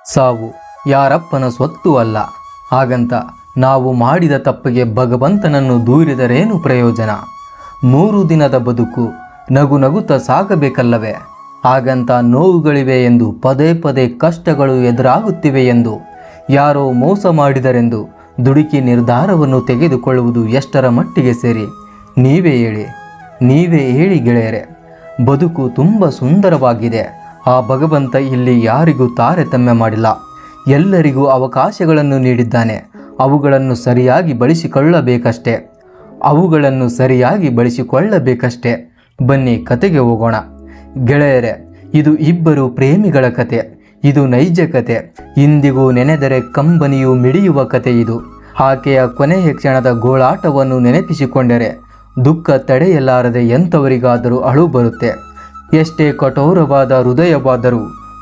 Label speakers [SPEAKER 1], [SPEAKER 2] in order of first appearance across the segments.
[SPEAKER 1] ಸಾವು ಯಾರಪ್ಪನ ಸ್ವತ್ತು ಅಲ್ಲ. ಹಾಗಂತ ನಾವು ಮಾಡಿದ ತಪ್ಪಿಗೆ ಭಗವಂತನನ್ನು ದೂರಿದರೇನು ಪ್ರಯೋಜನ? 3 ದಿನದ ಬದುಕು ನಗು ನಗುತ್ತಾ ಸಾಗಬೇಕಲ್ಲವೇ? ಹಾಗಂತ ನೋವುಗಳಿವೆ ಎಂದು ಪದೇ ಪದೇ ಕಷ್ಟಗಳು ಎದುರಾಗುತ್ತಿವೆ ಎಂದು ಯಾರೋ ಮೋಸ ಮಾಡಿದರೆಂದು ದುಡುಕಿ ನಿರ್ಧಾರವನ್ನು ತೆಗೆದುಕೊಳ್ಳುವುದು ಎಷ್ಟರ ಮಟ್ಟಿಗೆ ಸೇರಿ? ನೀವೇ ಹೇಳಿ ಗೆಳೆಯರೆ. ಬದುಕು ತುಂಬ ಸುಂದರವಾಗಿದೆ. ಆ ಭಗವಂತ ಇಲ್ಲಿ ಯಾರಿಗೂ ತಾರತಮ್ಯ ಮಾಡಿಲ್ಲ. ಎಲ್ಲರಿಗೂ ಅವಕಾಶಗಳನ್ನು ನೀಡಿದ್ದಾನೆ. ಅವುಗಳನ್ನು ಸರಿಯಾಗಿ ಬಳಸಿಕೊಳ್ಳಬೇಕಷ್ಟೇ. ಬನ್ನಿ ಕತೆಗೆ ಹೋಗೋಣ ಗೆಳೆಯರೆ. ಇದು ಇಬ್ಬರು ಪ್ರೇಮಿಗಳ ಕತೆ. ಇದು ನೈಜ ಕತೆ. ಇಂದಿಗೂ ನೆನೆದರೆ ಕಂಬನಿಯು ಮಿಡಿಯುವ ಕತೆ ಇದು. ಆಕೆಯ ಕೊನೆಯ ಕ್ಷಣದ ಗೋಳಾಟವನ್ನು ನೆನಪಿಸಿಕೊಂಡರೆ ದುಃಖ ತಡೆಯಲಾರದೆ ಎಂಥವರಿಗಾದರೂ ಅಳು ಬರುತ್ತೆ. ಎಷ್ಟೇ ಕಠೋರವಾದ ಹೃದಯವಾದರೂ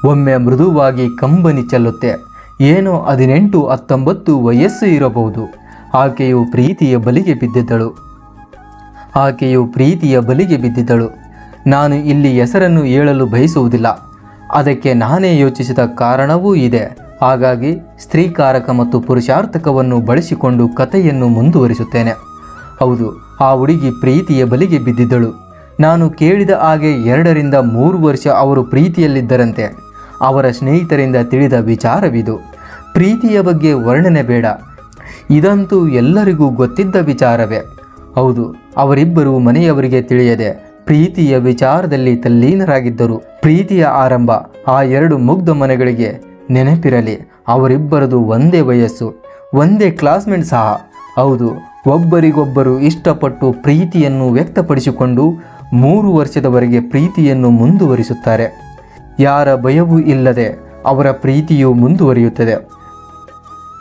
[SPEAKER 1] ಒಮ್ಮೆ ಮೃದುವಾಗಿ ಕಂಬನಿ ಚೆಲ್ಲುತ್ತೆ. ಏನೋ 18-19 ವಯಸ್ಸು ಇರಬಹುದು. ಆಕೆಯು ಪ್ರೀತಿಯ ಬಲಿಗೆ ಬಿದ್ದಿದ್ದಳು. ನಾನು ಇಲ್ಲಿ ಹೆಸರನ್ನು ಹೇಳಲು ಬಯಸುವುದಿಲ್ಲ. ಅದಕ್ಕೆ ನಾನೇ ಯೋಚಿಸಿದ ಕಾರಣವೂ ಇದೆ. ಹಾಗಾಗಿ ಸ್ತ್ರೀಕಾರಕ ಮತ್ತು ಪುರುಷಾರ್ಥಕವನ್ನು ಬಳಸಿಕೊಂಡು ಕಥೆಯನ್ನು ಮುಂದುವರಿಸುತ್ತೇನೆ. ಹೌದು, ಆ ಹುಡುಗಿ ಪ್ರೀತಿಯ ಬಲಿಗೆ ಬಿದ್ದಿದ್ದಳು. ನಾನು ಕೇಳಿದ ಹಾಗೆ 2-3 ವರ್ಷ ಅವರು ಪ್ರೀತಿಯಲ್ಲಿದ್ದರಂತೆ. ಅವರ ಸ್ನೇಹಿತರಿಂದ ತಿಳಿದ ವಿಚಾರವಿದು. ಪ್ರೀತಿಯ ಬಗ್ಗೆ ವರ್ಣನೆ ಬೇಡ, ಇದಂತೂ ಎಲ್ಲರಿಗೂ ಗೊತ್ತಿದ್ದ ವಿಚಾರವೇ. ಹೌದು, ಅವರಿಬ್ಬರು ಮನೆಯವರಿಗೆ ತಿಳಿಯದೆ ಪ್ರೀತಿಯ ವಿಚಾರದಲ್ಲಿ ತಲ್ಲೀನರಾಗಿದ್ದರು. ಪ್ರೀತಿಯ ಆರಂಭ ಆ 2 ಮುಗ್ಧ ಮನೆಗಳಿಗೆ ನೆನಪಿರಲಿ. ಅವರಿಬ್ಬರದು ಒಂದೇ ವಯಸ್ಸು, ಒಂದೇ ಕ್ಲಾಸ್ಮೇಟ್ ಸಹ. ಹೌದು, ಒಬ್ಬರಿಗೊಬ್ಬರು ಇಷ್ಟಪಟ್ಟು ಪ್ರೀತಿಯನ್ನು ವ್ಯಕ್ತಪಡಿಸಿಕೊಂಡು 3 ವರ್ಷದವರೆಗೆ ಪ್ರೀತಿಯನ್ನು ಮುಂದುವರಿಸುತ್ತಾರೆ. ಯಾರ ಭಯವೂ ಇಲ್ಲದೆ ಅವರ ಪ್ರೀತಿಯು ಮುಂದುವರಿಯುತ್ತದೆ.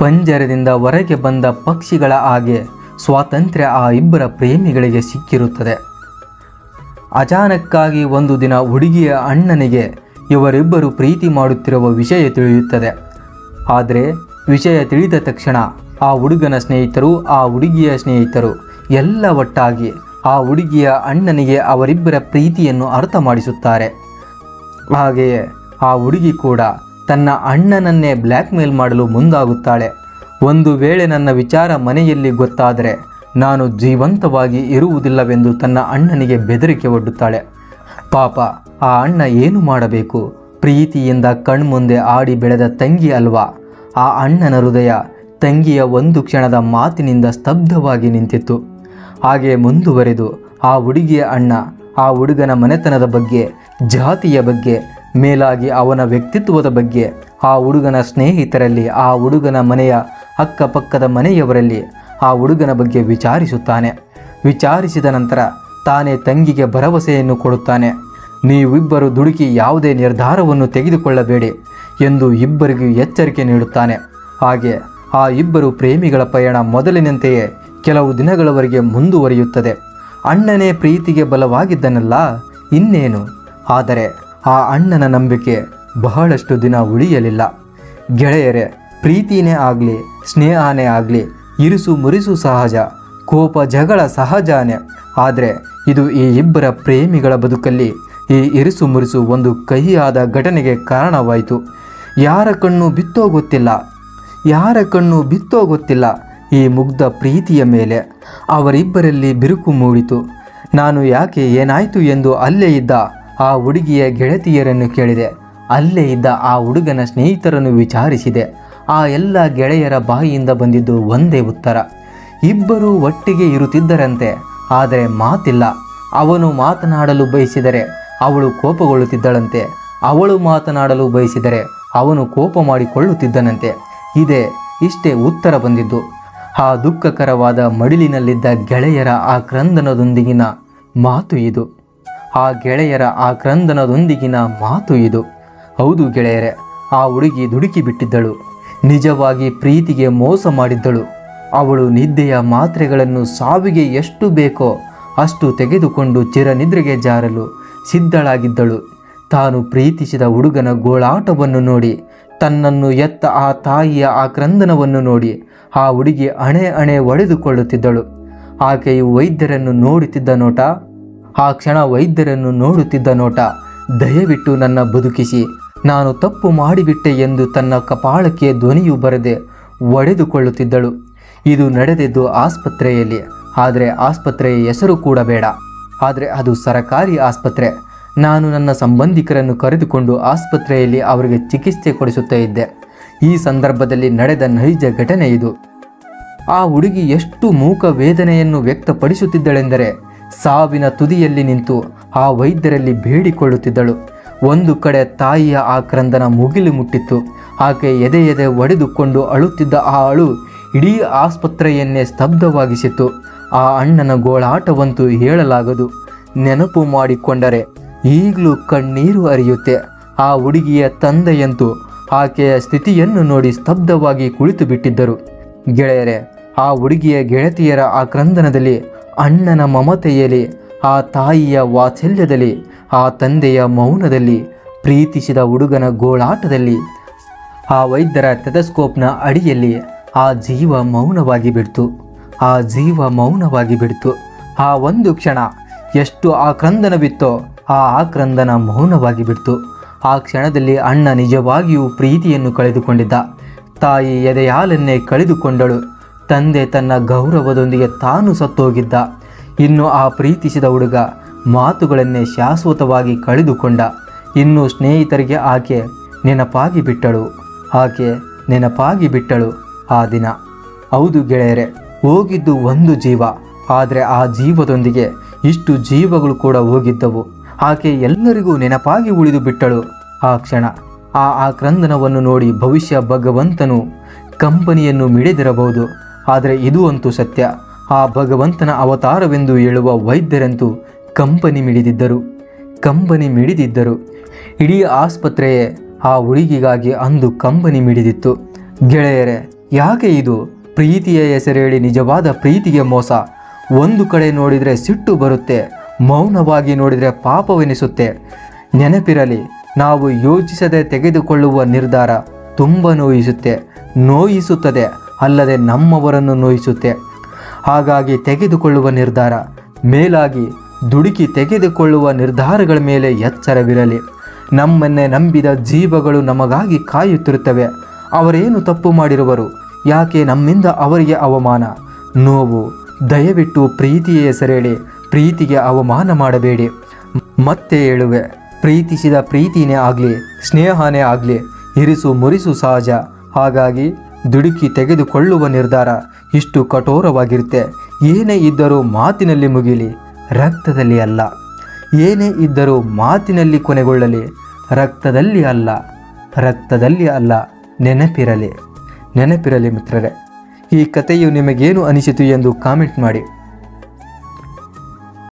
[SPEAKER 1] ಪಂಜರದಿಂದ ಹೊರಗೆ ಬಂದ ಪಕ್ಷಿಗಳ ಹಾಗೆ ಸ್ವಾತಂತ್ರ್ಯ ಆ ಇಬ್ಬರ ಪ್ರೇಮಿಗಳಿಗೆ ಸಿಕ್ಕಿರುತ್ತದೆ. ಅಚಾನಕ್ಕಾಗಿ ಒಂದು ದಿನ ಹುಡುಗಿಯ ಅಣ್ಣನಿಗೆ ಇವರಿಬ್ಬರು ಪ್ರೀತಿ ಮಾಡುತ್ತಿರುವ ವಿಷಯ ತಿಳಿಯುತ್ತದೆ. ಆದರೆ ವಿಷಯ ತಿಳಿದ ತಕ್ಷಣ ಆ ಹುಡುಗನ ಸ್ನೇಹಿತರು, ಆ ಹುಡುಗಿಯ ಸ್ನೇಹಿತರು ಎಲ್ಲ ಒಟ್ಟಾಗಿ ಆ ಹುಡುಗಿಯ ಅಣ್ಣನಿಗೆ ಅವರಿಬ್ಬರ ಪ್ರೀತಿಯನ್ನು ಅರ್ಥ ಮಾಡಿಸುತ್ತಾರೆ. ಹಾಗೆಯೇ ಆ ಹುಡುಗಿ ಕೂಡ ತನ್ನ ಅಣ್ಣನನ್ನೇ ಬ್ಲ್ಯಾಕ್ ಮೇಲ್ ಮಾಡಲು ಮುಂದಾಗುತ್ತಾಳೆ. ಒಂದು ವೇಳೆ ನನ್ನ ವಿಚಾರ ಮನೆಯಲ್ಲಿ ಗೊತ್ತಾದರೆ ನಾನು ಜೀವಂತವಾಗಿ ಇರುವುದಿಲ್ಲವೆಂದು ತನ್ನ ಅಣ್ಣನಿಗೆ ಬೆದರಿಕೆ ಒಡ್ಡುತ್ತಾಳೆ. ಪಾಪ ಆ ಅಣ್ಣ ಏನು ಮಾಡಬೇಕು? ಪ್ರೀತಿಯಿಂದ ಕಣ್ಮುಂದೆ ಆಡಿ ಬೆಳೆದ ತಂಗಿ ಅಲ್ವಾ? ಆ ಅಣ್ಣನ ಹೃದಯ ತಂಗಿಯ ಒಂದು ಕ್ಷಣದ ಮಾತಿನಿಂದ ಸ್ತಬ್ಧವಾಗಿ ನಿಂತಿತ್ತು. ಹಾಗೆ ಮುಂದುವರೆದು ಆ ಹುಡುಗಿಯ ಅಣ್ಣ ಆ ಹುಡುಗನ ಮನೆತನದ ಬಗ್ಗೆ, ಜಾತಿಯ ಬಗ್ಗೆ, ಮೇಲಾಗಿ ಅವನ ವ್ಯಕ್ತಿತ್ವದ ಬಗ್ಗೆ ಆ ಹುಡುಗನ ಸ್ನೇಹಿತರಲ್ಲಿ, ಆ ಹುಡುಗನ ಮನೆಯ ಅಕ್ಕಪಕ್ಕದ ಮನೆಯವರಲ್ಲಿ ಆ ಹುಡುಗನ ಬಗ್ಗೆ ವಿಚಾರಿಸುತ್ತಾನೆ. ವಿಚಾರಿಸಿದ ನಂತರ ತಾನೇ ತಂಗಿಗೆ ಭರವಸೆಯನ್ನು ಕೊಡುತ್ತಾನೆ. ನೀವಿಬ್ಬರು ದುಡುಕಿ ಯಾವುದೇ ನಿರ್ಧಾರವನ್ನು ತೆಗೆದುಕೊಳ್ಳಬೇಡಿ ಎಂದು ಇಬ್ಬರಿಗೂ ಎಚ್ಚರಿಕೆ ನೀಡುತ್ತಾನೆ. ಹಾಗೆ ಆ ಇಬ್ಬರು ಪ್ರೇಮಿಗಳ ಪಯಣ ಮೊದಲಿನಂತೆಯೇ ಕೆಲವು ದಿನಗಳವರೆಗೆ ಮುಂದುವರಿಯುತ್ತದೆ. ಅಣ್ಣನೇ ಪ್ರೀತಿಗೆ ಬಲವಾಗಿದ್ದನಲ್ಲ, ಇನ್ನೇನು? ಆದರೆ ಆ ಅಣ್ಣನ ನಂಬಿಕೆ ಬಹಳಷ್ಟು ದಿನ ಉಳಿಯಲಿಲ್ಲ. ಗೆಳೆಯರೇ, ಪ್ರೀತಿನೇ ಆಗಲಿ, ಸ್ನೇಹನೇ ಆಗಲಿ, ಇರಿಸು ಮುರಿಸು ಸಹಜ, ಕೋಪ ಜಗಳ ಸಹಜನೇ. ಆದರೆ ಇದು ಈ ಇಬ್ಬರ ಪ್ರೇಮಿಗಳ ಬದುಕಲ್ಲಿ ಈ ಇರಿಸು ಮುರಿಸು ಒಂದು ಕಹಿಯಾದ ಘಟನೆಗೆ ಕಾರಣವಾಯಿತು. ಯಾರ ಕಣ್ಣು ಬಿತ್ತೋ ಗೊತ್ತಿಲ್ಲ ಈ ಮುಗ್ಧ ಪ್ರೀತಿಯ ಮೇಲೆ. ಅವರಿಬ್ಬರಲ್ಲಿ ಬಿರುಕು ಮೂಡಿತು. ನಾನು ಯಾಕೆ, ಏನಾಯಿತು ಎಂದು ಅಲ್ಲೇ ಇದ್ದ ಆ ಹುಡುಗಿಯ ಗೆಳತಿಯರನ್ನು ಕೇಳಿದೆ. ಅಲ್ಲೇ ಇದ್ದ ಆ ಹುಡುಗನ ಸ್ನೇಹಿತರನ್ನು ವಿಚಾರಿಸಿದೆ. ಆ ಎಲ್ಲ ಗೆಳೆಯರ ಬಾಯಿಯಿಂದ ಬಂದಿದ್ದು ಒಂದೇ ಉತ್ತರ: ಇಬ್ಬರೂ ಒಟ್ಟಿಗೆ ಇರುತ್ತಿದ್ದರಂತೆ, ಆದರೆ ಮಾತಿಲ್ಲ. ಅವನು ಮಾತನಾಡಲು ಬಯಸಿದರೆ ಅವಳು ಕೋಪಗೊಳ್ಳುತ್ತಿದ್ದಳಂತೆ, ಅವಳು ಮಾತನಾಡಲು ಬಯಸಿದರೆ ಅವನು ಕೋಪ ಮಾಡಿಕೊಳ್ಳುತ್ತಿದ್ದನಂತೆ. ಇಷ್ಟೇ ಉತ್ತರ ಬಂದಿದ್ದು. ಆ ದುಃಖಕರವಾದ ಮಡಿಲಿನಲ್ಲಿದ್ದ ಗೆಳೆಯರ ಆ ಕ್ರಂದನದೊಂದಿಗಿನ ಮಾತು ಇದು. ಹೌದು ಗೆಳೆಯರೆ, ಆ ಹುಡುಗಿ ದುಡುಕಿ ಬಿಟ್ಟಿದ್ದಳು. ನಿಜವಾಗಿ ಪ್ರೀತಿಗೆ ಮೋಸ ಮಾಡಿದ್ದಳು. ಅವಳು ನಿದ್ದೆಯ ಮಾತ್ರೆಗಳನ್ನು ಸಾವಿಗೆ ಎಷ್ಟು ಬೇಕೋ ಅಷ್ಟು ತೆಗೆದುಕೊಂಡು ಚಿರನಿದ್ರೆಗೆ ಜಾರಲು ಸಿದ್ಧಳಾಗಿದ್ದಳು. ತಾನು ಪ್ರೀತಿಸಿದ ಹುಡುಗನ ಗೋಳಾಟವನ್ನು ನೋಡಿ, ತನ್ನನ್ನು ಎತ್ತ ಆ ತಾಯಿಯ ಆ ಕ್ರಂದನವನ್ನು ನೋಡಿ ಆ ಹುಡುಗಿ ಅಣೆ ಒಡೆದುಕೊಳ್ಳುತ್ತಿದ್ದಳು. ಆಕೆಯು ವೈದ್ಯರನ್ನು ನೋಡುತ್ತಿದ್ದ ನೋಟ, ಆ ಕ್ಷಣ ವೈದ್ಯರನ್ನು ನೋಡುತ್ತಿದ್ದ ನೋಟ, ದಯವಿಟ್ಟು ನನ್ನ ಬದುಕಿಸಿ, ನಾನು ತಪ್ಪು ಮಾಡಿಬಿಟ್ಟೆ ಎಂದು ತನ್ನ ಕಪಾಳಕ್ಕೆ ಧ್ವನಿಯು ಬರದೆ ಒಡೆದುಕೊಳ್ಳುತ್ತಿದ್ದಳು. ಇದು ನಡೆದಿದ್ದು ಆಸ್ಪತ್ರೆಯಲ್ಲಿ. ಆದರೆ ಆಸ್ಪತ್ರೆಯ ಹೆಸರು ಕೂಡ ಬೇಡ. ಆದರೆ ಅದು ಸರಕಾರಿ ಆಸ್ಪತ್ರೆ. ನಾನು ನನ್ನ ಸಂಬಂಧಿಕರನ್ನು ಕರೆದುಕೊಂಡು ಆಸ್ಪತ್ರೆಯಲ್ಲಿ ಅವರಿಗೆ ಚಿಕಿತ್ಸೆ ಕೊಡಿಸುತ್ತಾ ಇದ್ದೆ. ಈ ಸಂದರ್ಭದಲ್ಲಿ ನಡೆದ ನೈಜ ಘಟನೆ ಇದು. ಆ ಹುಡುಗಿ ಎಷ್ಟು ಮೂಕ ವೇದನೆಯನ್ನು ವ್ಯಕ್ತಪಡಿಸುತ್ತಿದ್ದಳೆಂದರೆ ಸಾವಿನ ತುದಿಯಲ್ಲಿ ನಿಂತು ಆ ವೈದ್ಯರಲ್ಲಿ ಬೇಡಿಕೊಳ್ಳುತ್ತಿದ್ದಳು. ಒಂದು ಕಡೆ ತಾಯಿಯ ಆ ಕ್ರಂದನ ಮುಗಿಲು ಮುಟ್ಟಿತ್ತು. ಆಕೆ ಎದೆ ಒಡೆದುಕೊಂಡು ಅಳುತ್ತಿದ್ದ ಆ ಅಳು ಇಡೀ ಆಸ್ಪತ್ರೆಯನ್ನೇ ಸ್ತಬ್ಧವಾಗಿಸಿತ್ತು. ಆ ಅಣ್ಣನ ಗೋಳಾಟವಂತೂ ಹೇಳಲಾಗದು. ನೆನಪು ಮಾಡಿಕೊಂಡರೆ ಈಗಲೂ ಕಣ್ಣೀರು ಹರಿಯುತ್ತೆ. ಆ ಹುಡುಗಿಯ ತಂದೆಯಂತೂ ಆಕೆಯ ಸ್ಥಿತಿಯನ್ನು ನೋಡಿ ಸ್ತಬ್ಧವಾಗಿ ಕುಳಿತು ಬಿಟ್ಟಿದ್ದರು. ಗೆಳೆಯರೇ, ಆ ಹುಡುಗಿಯ ಗೆಳತಿಯರ ಆ ಕ್ರಂದನದಲ್ಲಿ, ಅಣ್ಣನ ಮಮತೆಯಲ್ಲಿ, ಆ ತಾಯಿಯ ವಾತ್ಸಲ್ಯದಲ್ಲಿ, ಆ ತಂದೆಯ ಮೌನದಲ್ಲಿ, ಪ್ರೀತಿಸಿದ ಹುಡುಗನ ಗೋಳಾಟದಲ್ಲಿ, ಆ ವೈದ್ಯರ ಟೆಥಸ್ಕೋಪ್ನ ಅಡಿಯಲ್ಲಿ ಆ ಜೀವ ಮೌನವಾಗಿ ಬಿಡ್ತು. ಆ ಜೀವ ಮೌನವಾಗಿ ಬಿಡ್ತು. ಆ ಒಂದು ಕ್ಷಣ ಎಷ್ಟು ಆಕ್ರಂದನವಿತ್ತೋ ಆ ಆಕ್ರಂದನ ಮೌನವಾಗಿ ಬಿಡ್ತು. ಆ ಕ್ಷಣದಲ್ಲಿ ಅಣ್ಣ ನಿಜವಾಗಿಯೂ ಪ್ರೀತಿಯನ್ನು ಕಳೆದುಕೊಂಡಿದ್ದ. ತಾಯಿ ಎದೆಯಾಲನ್ನೇ ಕಳೆದುಕೊಂಡಳು. ತಂದೆ ತನ್ನ ಗೌರವದೊಂದಿಗೆ ತಾನು ಸತ್ತೋಗಿದ್ದ. ಇನ್ನು ಆ ಪ್ರೀತಿಸಿದ ಹುಡುಗ ಮಾತುಗಳನ್ನೇ ಶಾಶ್ವತವಾಗಿ ಕಳೆದುಕೊಂಡ. ಇನ್ನು ಸ್ನೇಹಿತರಿಗೆ ಆಕೆ ನೆನಪಾಗಿ ಬಿಟ್ಟಳು. ಆಕೆ ನೆನಪಾಗಿ ಬಿಟ್ಟಳು ಆ ದಿನ. ಹೌದು ಗೆಳೆಯರೆ, ಹೋಗಿದ್ದು ಒಂದು ಜೀವ. ಆದರೆ ಆ ಜೀವದೊಂದಿಗೆ ಇಷ್ಟು ಜೀವಗಳು ಕೂಡ ಹೋಗಿದ್ದವು. ಆಕೆ ಎಲ್ಲರಿಗೂ ನೆನಪಾಗಿ ಉಳಿದು ಬಿಟ್ಟಳು ಆ ಕ್ಷಣ. ಆ ಕ್ರಂದನವನ್ನು ನೋಡಿ ಭವಿಷ್ಯ ಭಗವಂತನು ಕಂಪನಿಯನ್ನು ಮಿಡಿದಿರಬಹುದು. ಆದರೆ ಇದು ಅಂತೂ ಸತ್ಯ. ಆ ಭಗವಂತನ ಅವತಾರವೆಂದು ಹೇಳುವ ವೈದ್ಯರಂತೂ ಕಂಪನಿ ಮಿಡಿದಿದ್ದರು. ಇಡೀ ಆಸ್ಪತ್ರೆಯೇ ಆ ಹುಡುಗಿಗಾಗಿ ಅಂದು ಕಂಪನಿ ಮಿಡಿದಿತ್ತು. ಗೆಳೆಯರೆ, ಯಾಕೆ ಇದು? ಪ್ರೀತಿಯ ಹೆಸರೇಳಿ ನಿಜವಾದ ಪ್ರೀತಿಗೆ ಮೋಸ. ಒಂದು ಕಡೆ ನೋಡಿದರೆ ಸಿಟ್ಟು ಬರುತ್ತೆ, ಮೌನವಾಗಿ ನೋಡಿದರೆ ಪಾಪವೆನಿಸುತ್ತೆ. ನೆನಪಿರಲಿ, ನಾವು ಯೋಚಿಸದೆ ತೆಗೆದುಕೊಳ್ಳುವ ನಿರ್ಧಾರ ತುಂಬ ನೋಯಿಸುತ್ತದೆ, ಅಲ್ಲದೆ ನಮ್ಮವರನ್ನು ನೋಯಿಸುತ್ತೆ. ಹಾಗಾಗಿ ತೆಗೆದುಕೊಳ್ಳುವ ನಿರ್ಧಾರ ಮೇಲಾಗಿ ದುಡುಕಿ ತೆಗೆದುಕೊಳ್ಳುವ ನಿರ್ಧಾರಗಳ ಮೇಲೆ ಎಚ್ಚರವಿರಲಿ. ನಮ್ಮನ್ನೇ ನಂಬಿದ ಜೀವಗಳು ನಮಗಾಗಿ ಕಾಯುತ್ತಿರುತ್ತವೆ. ಅವರೇನು ತಪ್ಪು ಮಾಡಿರುವರು? ಯಾಕೆ ನಮ್ಮಿಂದ ಅವರಿಗೆ ಅವಮಾನ, ನೋವು? ದಯವಿಟ್ಟು ಪ್ರೀತಿಯ ಹೆಸರೇಳಿ ಪ್ರೀತಿಗೆ ಅವಮಾನ ಮಾಡಬೇಡಿ. ಮತ್ತೆ ಹೇಳುವೆ, ಪ್ರೀತಿಸಿದ ಪ್ರೀತಿನೇ ಆಗಲಿ, ಸ್ನೇಹನೇ ಆಗಲಿ, ಇರಿಸು ಮುರಿಸು ಸಹಜ. ಹಾಗಾಗಿ ದುಡುಕಿ ತೆಗೆದುಕೊಳ್ಳುವ ನಿರ್ಧಾರ ಇಷ್ಟು ಕಠೋರವಾಗಿರುತ್ತೆ. ಏನೇ ಇದ್ದರೂ ಮಾತಿನಲ್ಲಿ ಮುಗಿಲಿ, ರಕ್ತದಲ್ಲಿ ಅಲ್ಲ. ಏನೇ ಇದ್ದರೂ ಮಾತಿನಲ್ಲಿ ಕೊನೆಗೊಳ್ಳಲಿ, ರಕ್ತದಲ್ಲಿ ಅಲ್ಲ. ನೆನಪಿರಲಿ ಮಿತ್ರರೇ. ಈ ಕಥೆಯು ನಿಮಗೇನು ಅನಿಸಿತು ಎಂದು ಕಾಮೆಂಟ್ ಮಾಡಿ.